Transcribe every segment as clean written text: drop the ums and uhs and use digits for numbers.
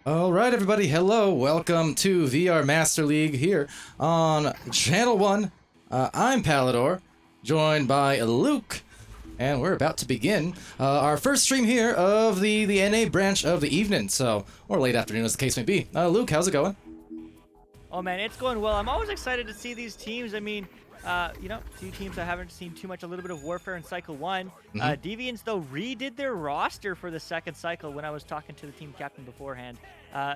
All right, everybody. Hello. Welcome to VR Master League here on Channel 1. I'm Palidore, joined by Luke, and we're about to begin our first stream here of the NA branch of the evening, or late afternoon as the case may be. Luke, how's it going? Oh man, it's going well. I'm always excited to see these teams. I mean, two teams I haven't seen too much, a little bit of Warfare in Cycle 1. Deviants, though, redid their roster for the second cycle when I was talking to the team captain beforehand.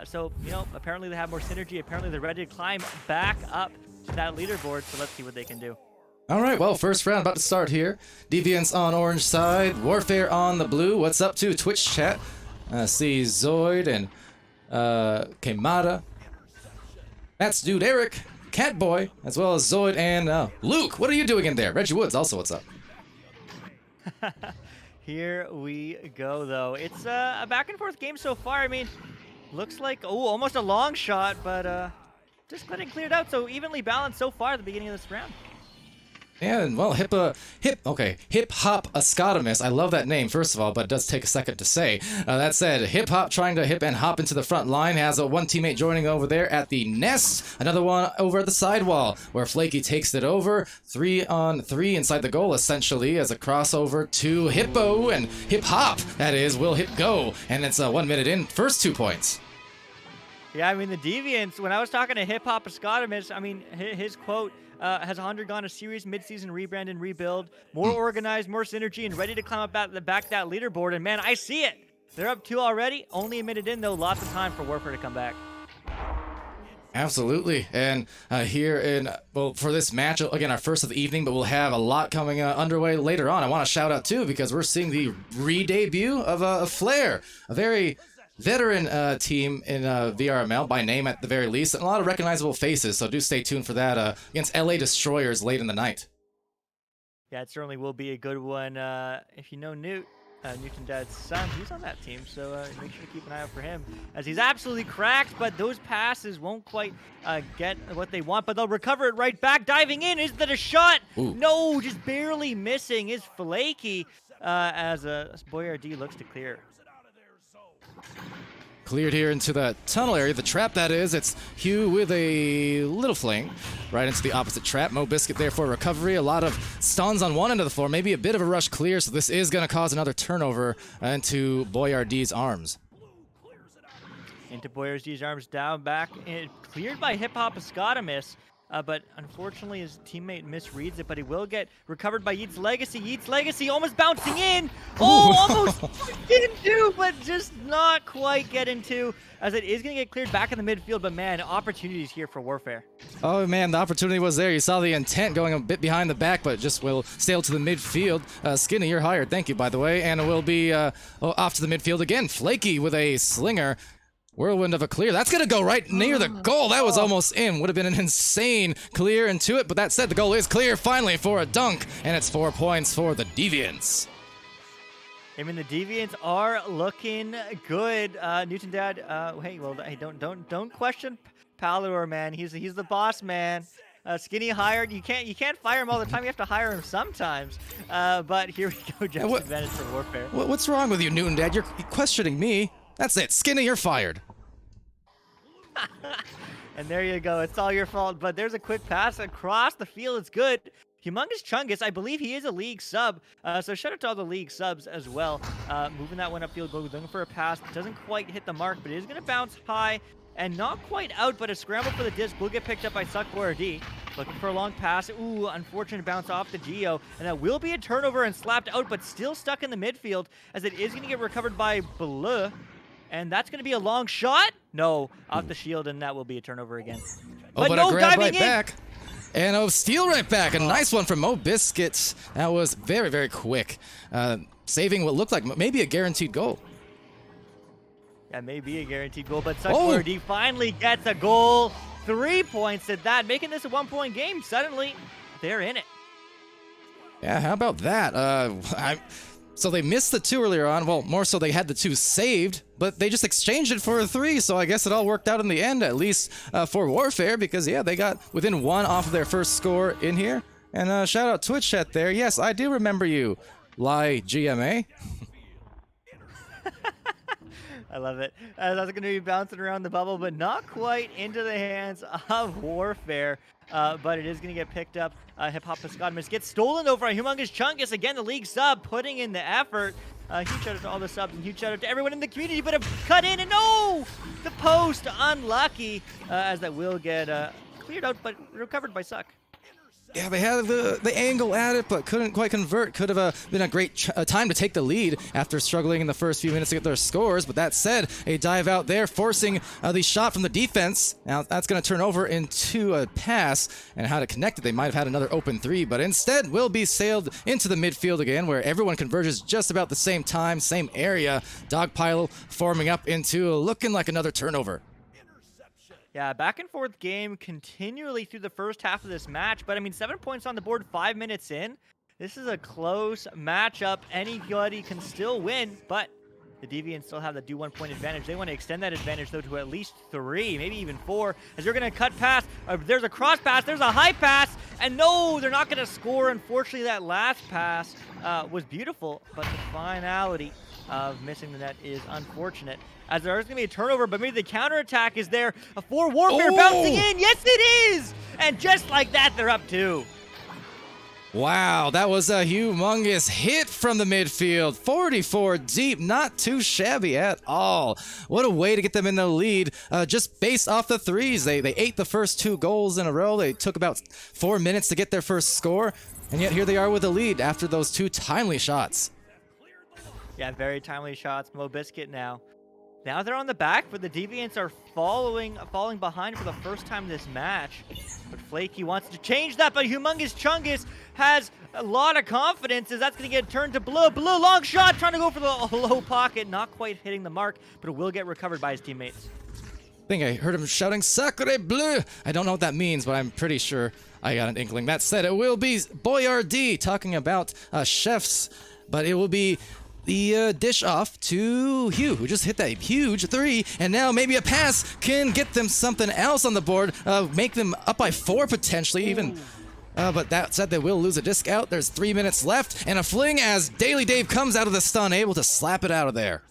So, apparently they have more synergy. Apparently they're ready to climb back up to that leaderboard, so let's see what they can do. All right, well, first round about to start here. Deviants on orange side, Warfare on the blue. What's up to Twitch chat? See Zoid and Kemada. That's Dude Eric. Catboy, as well as Zoid and Luke. What are you doing in there? Reggie Woods also, what's up? Here we go, though. It's a back and forth game so far. I mean, looks like, almost a long shot, but just getting cleared out. So evenly balanced so far at the beginning of this round. And, well, Hip Hop Ascotomus. I love that name, first of all, but it does take a second to say. That said, Hip Hop trying to hip and hop into the front line. Has one teammate joining over there at the nest. Another one over at the sidewall, where Flaky takes it over. 3-on-3 inside the goal, essentially, as a crossover to Hippo and Hip Hop, that is, will hit go. And it's 1 minute in, first 2 points. Yeah, I mean, the Deviants, when I was talking to Hip Hop Ascotomus, I mean, his quote, has undergone a serious mid-season rebrand and rebuild, more organized, more synergy, and ready to climb up that leaderboard. And man, I see it. They're up 2 already. Only a minute in, though. Lots of time for Warfare to come back. Absolutely. And here for this match, again, our first of the evening, but we'll have a lot coming underway later on. I want to shout out, too, because we're seeing the re-debut of Flare, a very veteran team in VRML, by name at the very least, and a lot of recognizable faces, so do stay tuned for that against LA Destroyers late in the night. Yeah, it certainly will be a good one. If you know Newton Dad's son, he's on that team, so make sure to keep an eye out for him, as he's absolutely cracked, but those passes won't quite get what they want, but they'll recover it right back. Diving in, is that a shot? Ooh. No, just barely missing is Flaky, as Boyardee looks to clear. Cleared here into the tunnel area, the trap that is. It's Hugh with a little fling right into the opposite trap. Mo Biscuit there for recovery. A lot of stuns on one end of the floor, maybe a bit of a rush clear, so this is going to cause another turnover into Boyardee's arms. Into Boyardee's arms, down back, and cleared by Hip Hop Ascotomus. But unfortunately, his teammate misreads it, but he will get recovered by Yeet's Legacy. Yeet's Legacy almost bouncing in. Almost into, but just not quite getting to, as it is going to get cleared back in the midfield. But man, opportunities here for Warfare. Oh man, the opportunity was there. You saw the intent going a bit behind the back, but just will sail to the midfield. Skinny, you're hired. Thank you, by the way. And it will be off to the midfield again. Flaky with a slinger. Whirlwind of a clear. That's going to go right near the goal. That was almost in. Would have been an insane clear into it, but that said, the goal is clear finally for a dunk, and it's 4 points for the Deviants. I mean, the Deviants are looking good. Newton Dad, hey, don't question Palidore, man. He's the boss, man. Skinny hired. You can't fire him all the time. You have to hire him sometimes. But here we go, just advantage for Warfare. What's wrong with you, Newton Dad? You're questioning me. That's it. Skinny, you're fired. And there you go. It's all your fault. But there's a quick pass across the field. It's good. Humongous Chungus, I believe he is a league sub. So shout out to all the league subs as well. Moving that one upfield, looking for a pass. Doesn't quite hit the mark, but it is going to bounce high and not quite out, but a scramble for the disc will get picked up by Suck Boyardee. Looking for a long pass. Ooh, unfortunate bounce off the Geo. And that will be a turnover and slapped out, but still stuck in the midfield, as it is going to get recovered by Bleu. And that's going to be a long shot? No, off the shield, and that will be a turnover again. Oh, but no, a grab right back. And steal right back. A nice one from Mo Biscuit. That was very, very quick. Saving what looked like maybe a guaranteed goal. Yeah, maybe a guaranteed goal, but Suck4D finally gets a goal. 3 points at that, making this a 1-point game. Suddenly, they're in it. Yeah, how about that? So they missed the 2 earlier on. Well, more so they had the 2 saved, but they just exchanged it for a 3. So I guess it all worked out in the end, at least for Warfare, because yeah, they got within 1 off of their first score in here. And shout out Twitch chat there. Yes, I do remember you, Lie GMA. I love it. That's going to be bouncing around the bubble, but not quite into the hands of Warfare. But it is going to get picked up. Hip Hop Piscotimus gets stolen over a Humongous Chungus. Again, the league sub putting in the effort. Huge shout out to all the subs and huge shout out to everyone in the community. But have cut in and no! The post unlucky as that will get cleared out, but recovered by Suck. Yeah, they had the angle at it, but couldn't quite convert. Could have been a great time to take the lead after struggling in the first few minutes to get their scores. But that said, a dive out there, forcing the shot from the defense. Now that's going to turn over into a pass, and how to connect it, they might have had another open 3, but instead will be sailed into the midfield again, where everyone converges just about the same time, same area. Dogpile forming up into looking like another turnover. Yeah, back and forth game continually through the first half of this match. But I mean, 7 points on the board, 5 minutes in. This is a close matchup. Anybody can still win, but the Deviants still have the 1-point advantage. They want to extend that advantage, though, to at least 3, maybe even 4, as they're going to cut pass. There's a cross pass, there's a high pass, and no, they're not going to score. Unfortunately, that last pass was beautiful, but the finality of missing the net is unfortunate. As there's going to be a turnover, but maybe the counterattack is there. For Warfare bouncing in. Yes, it is! And just like that, they're up 2. Wow, that was a humongous hit from the midfield. 44 deep, not too shabby at all. What a way to get them in the lead, just based off the 3s. They ate the first 2 goals in a row. They took about 4 minutes to get their first score, and yet here they are with the lead after those 2 timely shots. Yeah, very timely shots. Mo Biscuit now. Now they're on the back, but the Deviants are falling behind for the first time this match. But Flaky wants to change that, but Humongous Chungus has a lot of confidence as that's going to get turned to Blue. Blue, long shot, trying to go for the low pocket, not quite hitting the mark, but it will get recovered by his teammates. I think I heard him shouting, Sacre Bleu! I don't know what that means, but I'm pretty sure I got an inkling. That said, it will be Boyardee talking about chefs, but it will be the dish off to Hugh, who just hit that huge 3, and now maybe a pass can get them something else on the board, make them up by 4 potentially even. But that said, they will lose a disc out. There's 3 minutes left, and a fling as Daily Dave comes out of the stun, able to slap it out of there.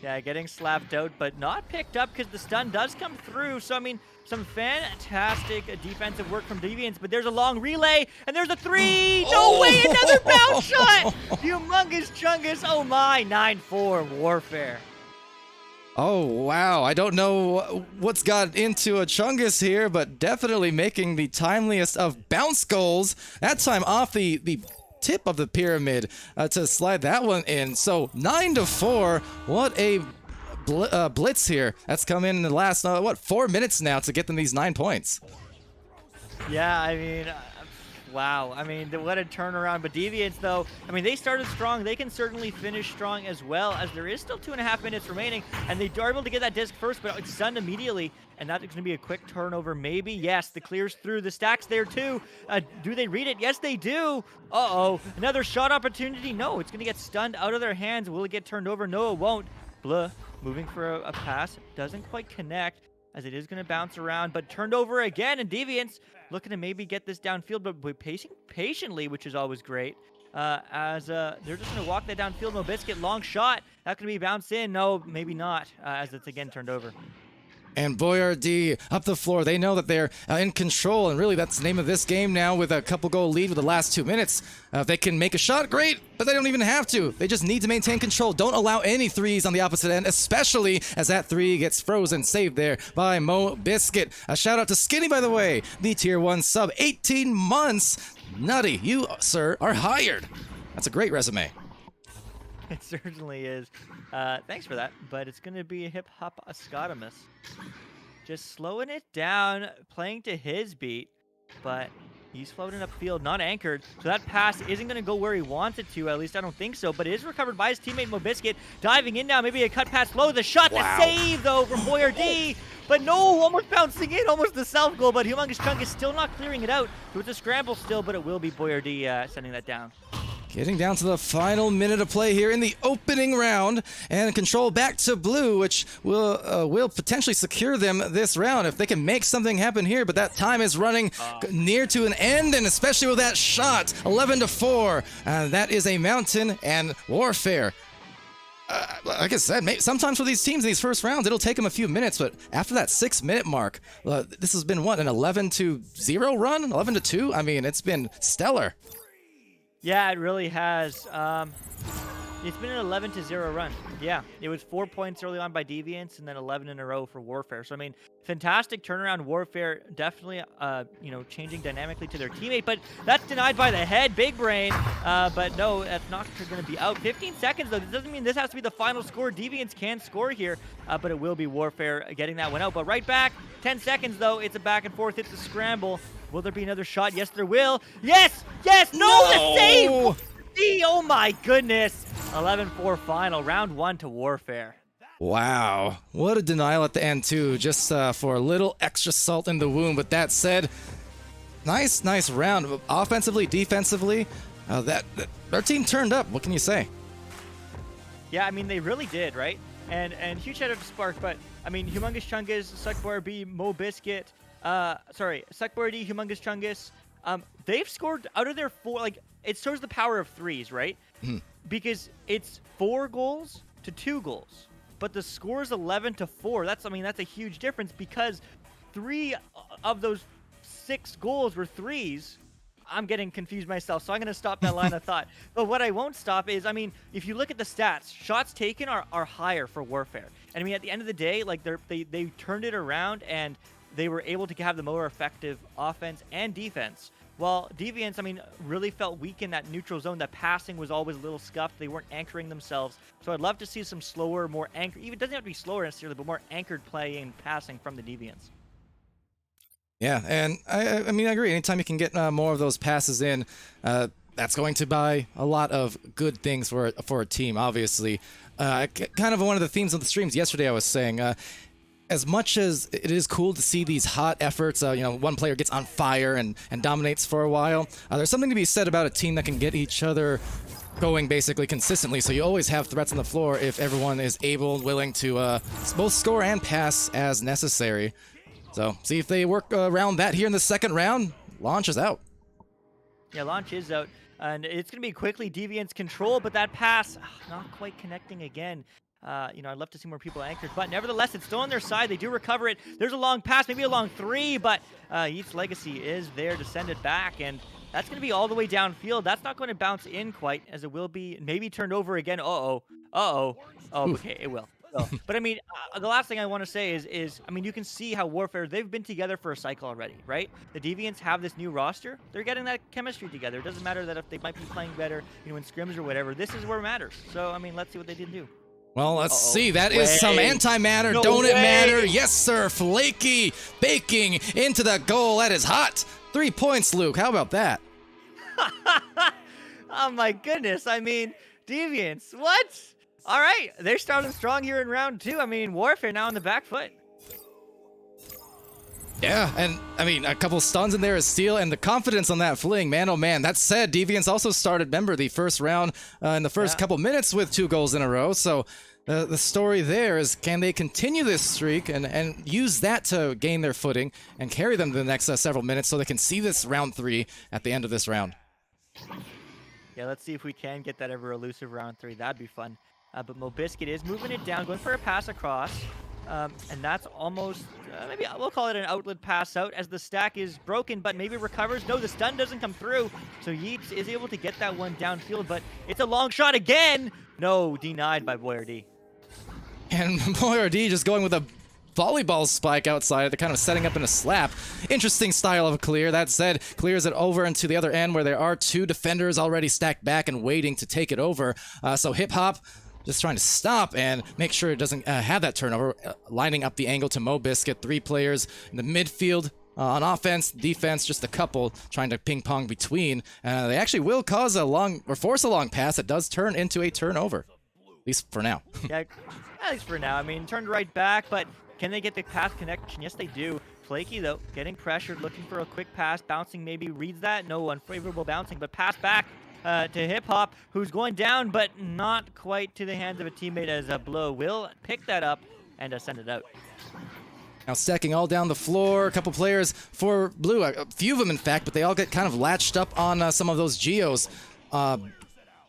Yeah, getting slapped out, but not picked up because the stun does come through. So, I mean, some fantastic defensive work from Deviants, but there's a long relay, and there's a 3! No way, another bounce shot! Humongous Chungus, oh my, 9-4 Warfare. Oh, wow. I don't know what's got into a Chungus here, but definitely making the timeliest of bounce goals. That time off the tip of the pyramid to slide that one in. So 9-4. What a blitz here. That's come in the last, 4 minutes now to get them these 9 points. Yeah, I mean, wow. I mean, what a turnaround. But Deviants, though, I mean, they started strong. They can certainly finish strong as well, as there is still 2.5 minutes remaining, and they are able to get that disc first, but it's stunned immediately, and that's going to be a quick turnover, maybe. Yes, the clears through. The stack's there, too. Do they read it? Yes, they do. Uh-oh. Another shot opportunity. No, it's going to get stunned out of their hands. Will it get turned over? No, it won't. Blah, moving for a pass. Doesn't quite connect, as it is going to bounce around, but turned over again, and Deviants looking to maybe get this downfield, but pacing patiently, which is always great, as they're just going to walk that downfield. No Biscuit, long shot. That going to be bounced in. No, maybe not, as it's again turned over. And Boyardee up the floor. They know that they're in control, and really that's the name of this game now, with a couple goal lead with the last 2 minutes. If they can make a shot, great, but they don't even have to. They just need to maintain control. Don't allow any 3s on the opposite end, especially as that 3 gets frozen, saved there by Mo Biscuit. A shout out to Skinny, by the way, the tier 1 sub, 18 months. Nutty, you, sir, are hired. That's a great resume. It certainly is. Thanks for that, but it's going to be a hip-hop Ascotimus. Just slowing it down, playing to his beat. but he's floating upfield, not anchored. So that pass isn't going to go where he wants it to. At least I don't think so. But it is recovered by his teammate Mobiscuit. Diving in now, maybe a cut pass low. The shot, the save though from Boyardee. But no, almost bouncing in, almost the self goal. But Humongous Chunk is still not clearing it out. So it's a scramble still, but it will be Boyardee sending that down. Getting down to the final minute of play here in the opening round, and control back to blue, which will potentially secure them this round if they can make something happen here. But that time is running near to an end, and especially with that shot, 11-4. That is a mountain and warfare. Like I said, sometimes for these teams in these first rounds, it'll take them a few minutes, but after that 6-minute mark, this has been what, an 11-0 run? 11-2? I mean, it's been stellar. Yeah, it really has. It's been an 11-0 run. Yeah, it was 4 points early on by Deviants, and then 11 in a row for Warfare. So I mean, fantastic turnaround. Warfare definitely, changing dynamically to their teammate, but that's denied by the head, Big Brain. But no, that's not going to be out. 15 seconds though. This doesn't mean this has to be the final score. Deviants can score here, but it will be Warfare getting that one out. But right back, 10 seconds though. It's a back and forth. It's a scramble. Will there be another shot? Yes, there will. Yes! Yes! No! The save! Oh my goodness! 11-4 final. Round 1 to Warfare. Wow. What a denial at the end, too. Just for a little extra salt in the wound. But that said, nice round. Offensively, defensively, our team turned up. What can you say? Yeah, I mean, they really did, right? And huge shout out to Spark, but, I mean, Humongous Chungus, Suckboy B, Mobiscuit, Suckboy D, Humongous Chungus, they've scored out of their 4, like, it shows the power of threes, right? Because it's 4 goals to 2 goals, but the score is 11-4. That's a huge difference because 3 of those 6 goals were threes. I'm getting confused myself, so I'm going to stop that line of thought. But what I won't stop is, I mean, if you look at the stats, shots taken are higher for Warfare. And I mean, at the end of the day, like they turned it around and they were able to have the more effective offense and defense. While Deviants, I mean, really felt weak in that neutral zone. That passing was always a little scuffed. They weren't anchoring themselves. So I'd love to see some slower, more anchored, even doesn't have to be slower necessarily, but more anchored play and passing from the Deviants. Yeah, and I mean, I agree. Anytime you can get more of those passes in, that's going to buy a lot of good things for a team, obviously. Kind of one of the themes of the streams yesterday, I was saying, as much as it is cool to see these hot efforts, one player gets on fire and dominates for a while, there's something to be said about a team that can get each other going basically consistently. So you always have threats on the floor if everyone is able and willing to both score and pass as necessary. So see if they work around that here in the second round. Launch is out. Yeah, launch is out. And it's going to be quickly Deviants control, but that pass, not quite connecting again. I'd love to see more people anchored, but nevertheless, it's still on their side. They do recover it. There's a long pass, maybe a long 3, but Yeet's Legacy is there to send it back, and that's going to be all the way downfield. That's not going to bounce in quite, as it will be maybe turned over again. Oh, okay, it will. But I mean, the last thing I want to say is, I mean, you can see how Warfare, they've been together for a cycle already, right? The Deviants have this new roster. They're getting that chemistry together. It doesn't matter that if they might be playing better, in scrims or whatever. This is where it matters. So, I mean, let's see what they did do. Well, let's see. That is some antimatter. No Don't way. it matter? Yes, sir. Flaky baking into the goal. That is hot. 3 points, Luke. How about that? Oh, my goodness. I mean, Deviants, what? All right. They're starting strong here in round 2. I mean, Warfare now on the back foot. Yeah, and I mean, a couple stuns in there is steal, and the confidence on that fling, man, oh man. That said, Deviants also started, remember, the first round in the first couple minutes with 2 goals in a row. So the story there is, can they continue this streak and use that to gain their footing and carry them to the next several minutes so they can see this round 3 at the end of this round? Yeah, let's see if we can get that ever elusive round 3. That'd be fun. But Mobiscuit is moving it down, going for a pass across. And that's almost, maybe we'll call it an outlet pass out as the stack is broken, but maybe recovers. No, the stun doesn't come through. So Yeats is able to get that one downfield, but it's a long shot again. No, denied by Boyardee. And Boyardee just going with a volleyball spike outside. They're kind of setting up in a slap. Interesting style of a clear. That said, clears it over into the other end where there are 2 defenders already stacked back and waiting to take it over. So Hip Hop just trying to stop and make sure it doesn't have that turnover, lining up the angle to Mobiscuit. 3 players in the midfield. On offense, defense, just a couple trying to ping pong between. They actually will cause a long or force a long pass that does turn into a turnover, at least for now. Yeah, at least for now. I mean, turned right back, but can they get the pass connection? Yes, they do. Flaky, though, getting pressured, looking for a quick pass, bouncing, maybe reads that. No unfavorable bouncing, but pass back to Hip Hop, who's going down, but not quite to the hands of a teammate as Blow will pick that up and send it out. Now stacking all down the floor, a couple players for Blue, a few of them in fact, but they all get kind of latched up on some of those geos.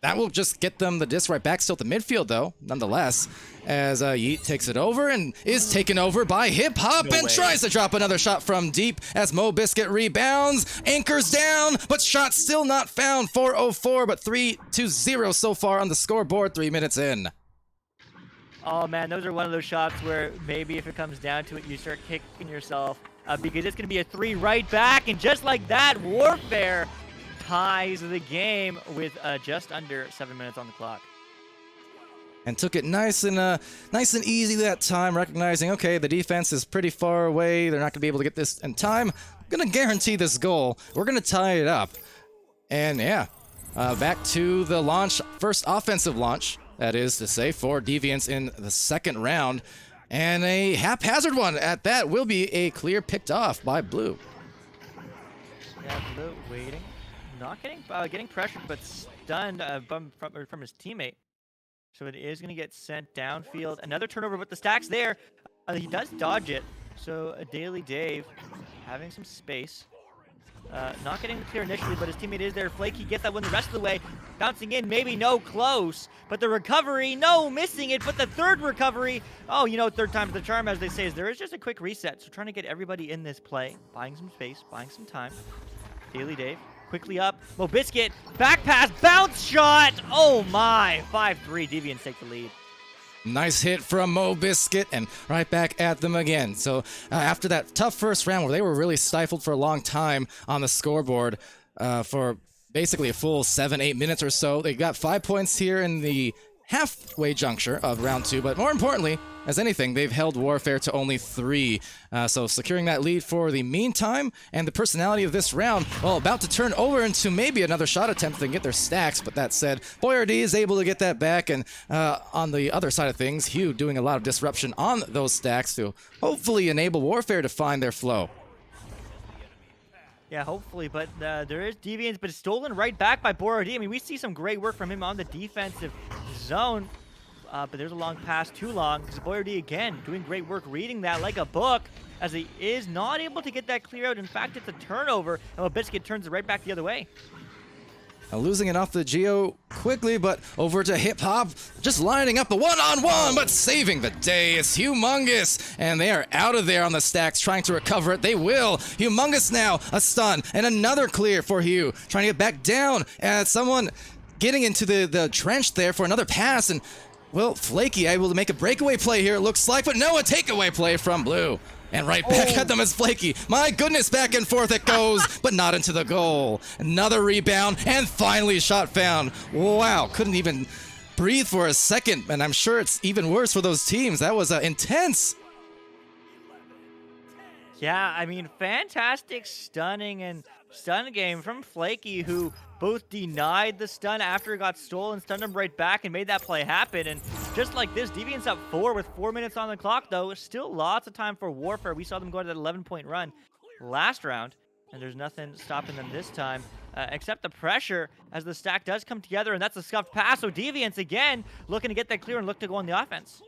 That will just get them the disc right back still at the midfield though, nonetheless, as Yeet takes it over and is taken over by Hip Hop and tries to drop another shot from deep as Mo Biscuit rebounds, anchors down, but shot still not found. 4-0-4, but 3-0 so far on the scoreboard, 3 minutes in. Oh man, those are one of those shots where maybe if it comes down to it, you start kicking yourself because it's going to be a 3 right back, and just like that, Warfare ties the game with just under 7 minutes on the clock. And took it nice and easy that time, recognizing, okay, the defense is pretty far away. They're not going to be able to get this in time. I'm going to guarantee this goal. We're going to tie it up. And yeah, back to the launch, first offensive launch. That is to say, for Deviants in the second round. And a haphazard one at that will be a clear picked off by Blue. Yeah, Blue waiting. Not getting pressured, but stunned from his teammate. So it is going to get sent downfield. Another turnover, but the stack's there. He does dodge it. So Daily Dave having some space. Not getting the clear initially, but his teammate is there. Flaky gets that one the rest of the way. Bouncing in, maybe no close. But the recovery, no, missing it. But the third recovery, oh, you know, third time's the charm, as they say, is there is just a quick reset. So trying to get everybody in this play, buying some space, buying some time. Daily Dave, quickly up. Mo Biscuit, back pass, bounce shot. Oh my, 5-3, Deviants take the lead. Nice hit from Mo Biscuit and right back at them again. So after that tough first round where they were really stifled for a long time on the scoreboard for basically a full 7-8 minutes or so, they got 5 points here in the halfway juncture of round 2, but more importantly, as anything, they've held Warfare to only 3. So securing that lead for the meantime, and the personality of this round, well, about to turn over into maybe another shot attempt and get their stacks, but that said, Boyardee is able to get that back, and on the other side of things, Hugh doing a lot of disruption on those stacks to hopefully enable Warfare to find their flow. Yeah, hopefully, but there is Deviants, but it's stolen right back by Borodie. I mean, we see some great work from him on the defensive zone, but there's a long pass, too long, because Borodie, again, doing great work reading that like a book, as he is not able to get that clear out. In fact, it's a turnover, and Biscuit turns it right back the other way. Losing it off the Geo quickly, but over to Hip Hop, just lining up a one-on-one, but saving the day. It's Humongous, and they are out of there on the stacks, trying to recover it. They will. Humongous now, a stun, and another clear for Hugh, trying to get back down, and someone getting into the trench there for another pass, and, well, Flaky able to make a breakaway play here, it looks like, but no, a takeaway play from Blue. And right back at them is Flaky. My goodness, back and forth it goes, but not into the goal. Another rebound, and finally shot found. Wow, couldn't even breathe for a second, and I'm sure it's even worse for those teams. That was intense. Yeah, I mean, fantastic stunning and stun game from Flaky, who both denied the stun after it got stolen, stunned him right back, and made that play happen. And just like this, Deviants up 4 with 4 minutes on the clock, though. Still lots of time for Warfare. We saw them go to that 11-point run last round, and there's nothing stopping them this time, except the pressure as the stack does come together, and that's a scuffed pass. So Deviants, again, looking to get that clear and look to go on the offense.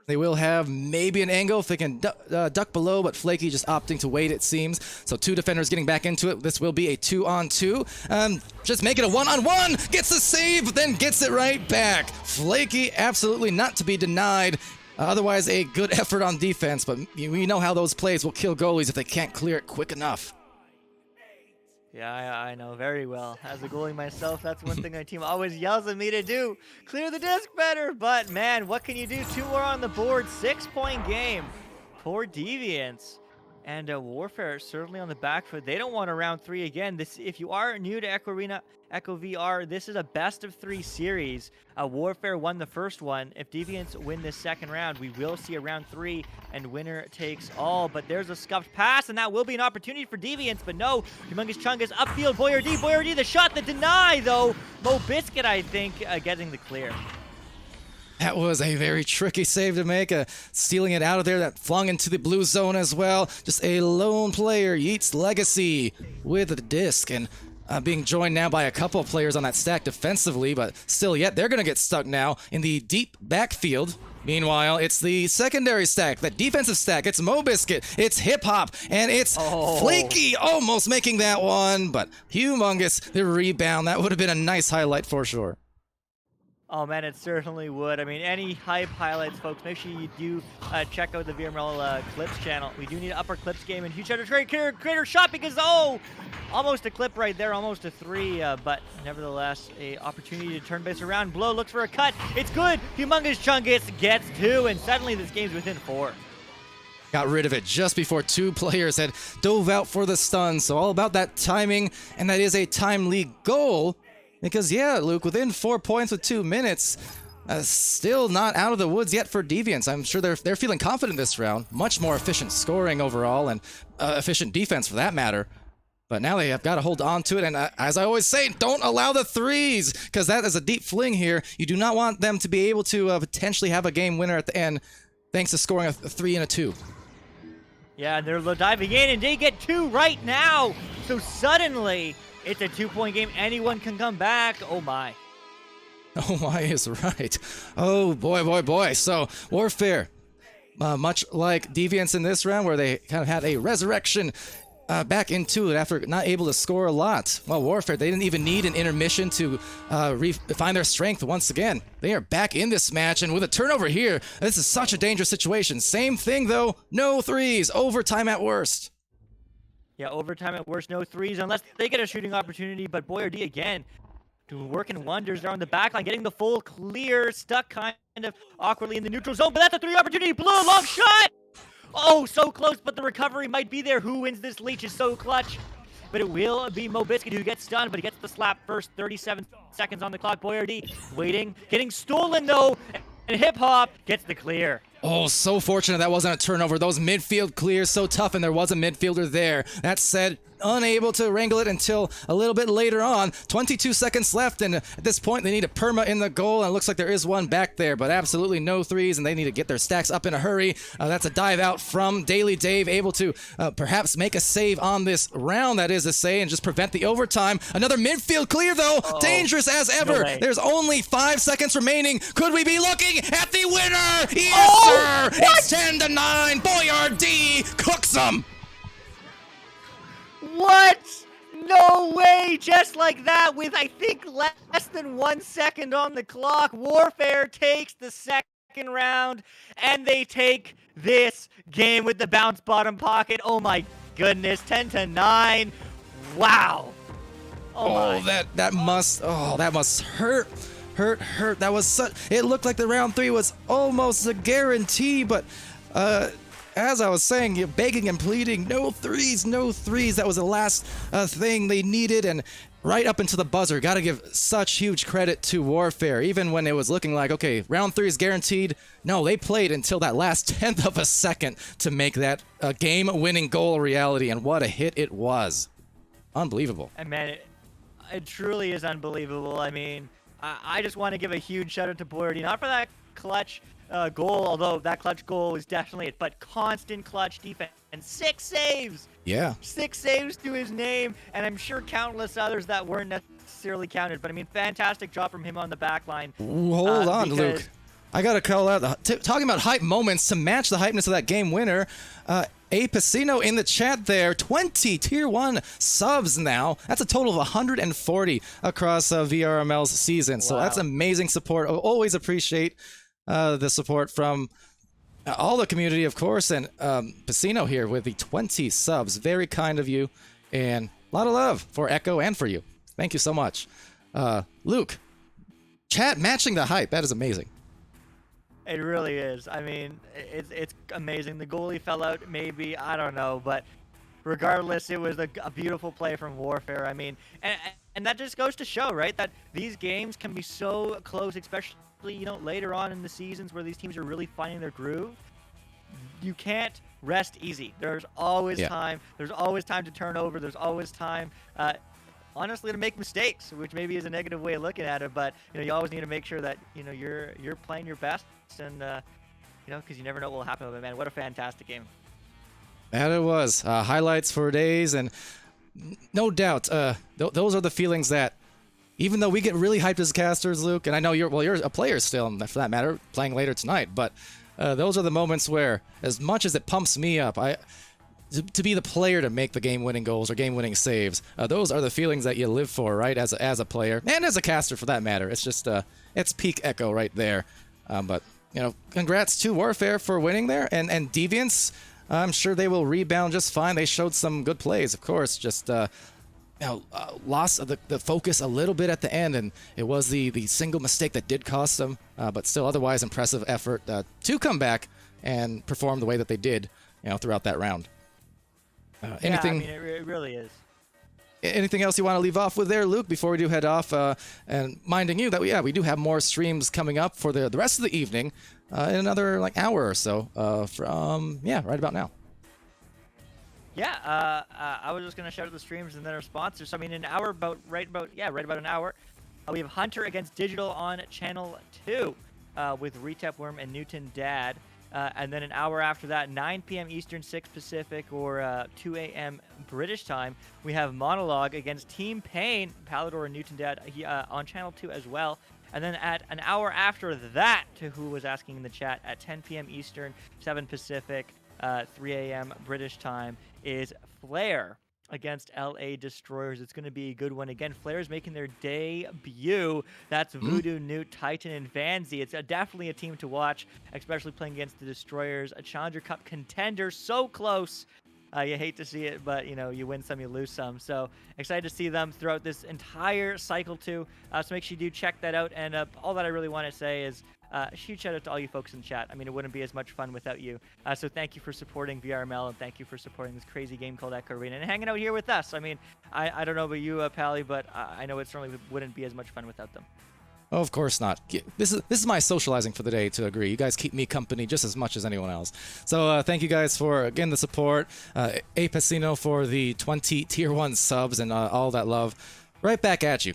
They will have maybe an angle if they can duck below, but Flaky just opting to wait, it seems. So 2 defenders getting back into it. This will be a 2-on-2. Just make it a 1-on-1. Gets the save, but then gets it right back. Flaky absolutely not to be denied. Otherwise, a good effort on defense, but we know how those plays will kill goalies if they can't clear it quick enough. Yeah, I know very well. As a goalie myself, that's one thing my team always yells at me to do. Clear the disc better. But, man, what can you do? 2 more on the board. 6-point game for Deviants. And Warfare certainly on the back foot. They don't want a round 3 again. This, if you are new to Echo Arena, Echo VR, this is a best of 3 series. Warfare won the first one. If Deviants win this second round, we will see a round 3, and winner takes all. But there's a scuffed pass, and that will be an opportunity for Deviants. But no, Humongous Chungus upfield. Boyardee, the shot, the deny, though. Mo Biscuit, I think, getting the clear. That was a very tricky save to make, stealing it out of there, that flung into the blue zone as well. Just a lone player, Yeats Legacy with the disc, and being joined now by a couple of players on that stack defensively, but still yet they're going to get stuck now in the deep backfield. Meanwhile, it's the secondary stack, that defensive stack. It's Mo Biscuit, it's Hip Hop, and it's Flaky almost making that one, but Humongous, the rebound. That would have been a nice highlight for sure. Oh man, it certainly would. I mean, any hype highlights, folks, make sure you do check out the VRML clips channel. We do need an upper clips game, and huge creator shot because, almost a clip right there, almost a 3, but nevertheless, a opportunity to turn base around. Blow looks for a cut. It's good. Humongous Chungus gets 2, and suddenly this game's within 4. Got rid of it just before 2 players had dove out for the stun, so all about that timing, and that is a timely goal. Because, yeah, Luke, within 4 points with 2 minutes, still not out of the woods yet for Deviants. I'm sure they're feeling confident this round. Much more efficient scoring overall, and efficient defense for that matter. But now they have got to hold on to it, and as I always say, don't allow the 3s, because that is a deep fling here. You do not want them to be able to potentially have a game winner at the end, thanks to scoring a 3 and a 2. Yeah, and they're diving in, and they get 2 right now. So suddenly, it's a 2-point game. Anyone can come back. Oh, my. Oh, my is right. Oh, boy. So, Warfare, much like Deviants in this round, where they kind of had a resurrection back into it after not able to score a lot. Well, Warfare, they didn't even need an intermission to find their strength once again. They are back in this match, and with a turnover here, this is such a dangerous situation. Same thing, though. No 3s. Overtime at worst. Yeah, overtime at worst, no 3s unless they get a shooting opportunity. But Boyardee again, working wonders. They're on the back line, getting the full clear, stuck kind of awkwardly in the neutral zone. But that's a 3 opportunity. Blue, long shot. Oh, so close, but the recovery might be there. Who wins this leech is so clutch. But it will be Mo Biscuit who gets stunned, but he gets the slap first. 37 seconds on the clock. Boyardee waiting, getting stolen though, and Hip Hop gets the clear. Oh, so fortunate that wasn't a turnover. Those midfield clears so tough, and there was a midfielder there. That said, unable to wrangle it until a little bit later on. 22 seconds left, and at this point, they need a perma in the goal, and it looks like there is one back there, but absolutely no 3s, and they need to get their stacks up in a hurry. That's a dive out from Daily Dave, able to perhaps make a save on this round, that is to say, and just prevent the overtime. Another midfield clear, though. Dangerous as ever. No, there's only 5 seconds remaining. Could we be looking at the winner? Yes, sir! It's 10-9. Boyardee cooks them. What? No way! Just like that, with I think less than 1 second on the clock, Warfare takes the second round, and they take this game with the bounce bottom pocket. Oh my goodness, 10-9. Wow. Oh, that must hurt. That was such. It looked like the round 3 was almost a guarantee, but as I was saying, you're begging and pleading, no 3s. That was the last thing they needed, and right up into the buzzer. Got to give such huge credit to Warfare, even when it was looking like, okay, round 3 is guaranteed. No, they played until that last 10th of a second to make that game-winning goal a reality, and what a hit it was. Unbelievable. And man, it truly is unbelievable. I mean, I just want to give a huge shout out to Boyardee, not for that clutch goal, although that clutch goal is definitely it, but constant clutch defense and 6 saves. Yeah. 6 saves to his name, and I'm sure countless others that weren't necessarily counted, but I mean, fantastic job from him on the back line. Hold on, Luke. I got to call out, talking about hype moments to match the hypeness of that game winner. A Pacino in the chat there, 20 Tier 1 subs now. That's a total of 140 across VRML's season. So that's amazing support. I always appreciate the support from all the community, of course, and Pacino here with the 20 subs. Very kind of you, and a lot of love for Echo and for you. Thank you so much. Luke, chat matching the hype. That is amazing. It really is. I mean, it's amazing. The goalie fell out, maybe, I don't know, but regardless, it was a beautiful play from Warfare. I mean, and that just goes to show, right, that these games can be so close, especially, you know, later on in the seasons where these teams are really finding their groove. You can't rest easy. There's always time. There's always time to turn over. There's always time, honestly, to make mistakes, which maybe is a negative way of looking at it. But you know, you always need to make sure that you know you're playing your best, and you know, because you never know what will happen. But man, what a fantastic game! And it was highlights for days, and no doubt, those are the feelings that, even though we get really hyped as casters, Luke, and I know you're a player still, for that matter, playing later tonight, but those are the moments where, as much as it pumps me up, to be the player to make the game-winning goals or game-winning saves, those are the feelings that you live for, right? As a player and as a caster, for that matter. It's just it's peak Echo right there. But you know, congrats to Warfare for winning there, and Deviants. I'm sure they will rebound just fine. They showed some good plays, of course. Just you know, lost the focus a little bit at the end, and it was the single mistake that did cost them. But still, otherwise impressive effort to come back and perform the way that they did, you know, throughout that round. Anything? Yeah, I mean, it really is. Anything else you want to leave off with there, Luke, before we do head off? And minding you that we do have more streams coming up for the rest of the evening in another hour or so from right about now. Yeah, I was just gonna shout out the streams and then our sponsors. So, I mean, right about an hour. We have Hunter against Digital on Channel 2 with Retap Worm and Newton Dad. And then an hour after that, 9 p.m. Eastern, 6 Pacific, or 2 a.m. British time, we have Monologue against Team Pain, Palidore and Newton Dad on Channel 2 as well. And then at an hour after that, to who was asking in the chat, at 10 p.m. Eastern, 7 Pacific, 3 a.m. British time, is Flare against LA Destroyers. It's going to be a good one. Again, Flare's making their debut. That's Voodoo, Newt, Titan, and Vanzi. It's definitely a team to watch, especially playing against the Destroyers, a Challenger Cup contender. So close. You hate to see it, but, you know, you win some, you lose some. So excited to see them throughout this entire cycle, too. So make sure you do check that out. And all that I really want to say is huge shout out to all you folks in chat. I mean, it wouldn't be as much fun without you. So thank you for supporting VRML, and thank you for supporting this crazy game called Echo Arena and hanging out here with us. I mean, I don't know about you, Pally, but I know it certainly wouldn't be as much fun without them. Oh, of course not. This is my socializing for the day, to agree. You guys keep me company just as much as anyone else. So thank you guys for, again, the support. A Pacino for the 20 Tier 1 subs and all that love. Right back at you.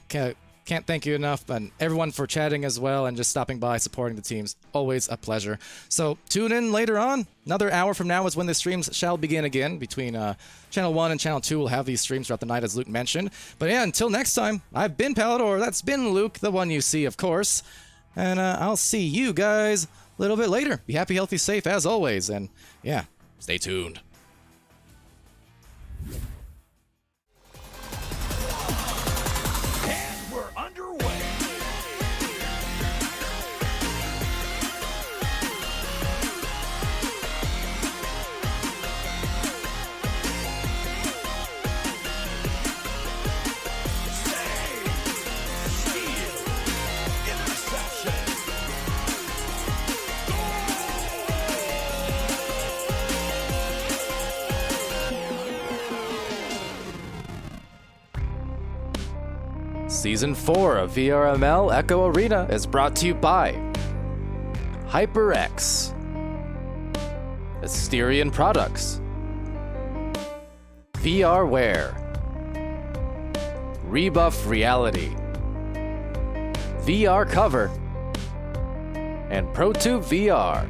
Can't thank you enough, and everyone for chatting as well and just stopping by, supporting the teams. Always a pleasure. So tune in later on. Another hour from now is when the streams shall begin again. Between Channel 1 and Channel 2, we'll have these streams throughout the night, as Luke mentioned. But yeah, until next time, I've been Palidore. That's been Luke, the one you see, of course. And I'll see you guys a little bit later. Be happy, healthy, safe, as always. And yeah, stay tuned. Season 4 of VRML Echo Arena is brought to you by HyperX, Asterion Products, VRware, Rebuff Reality, VR Cover, and ProTube VR.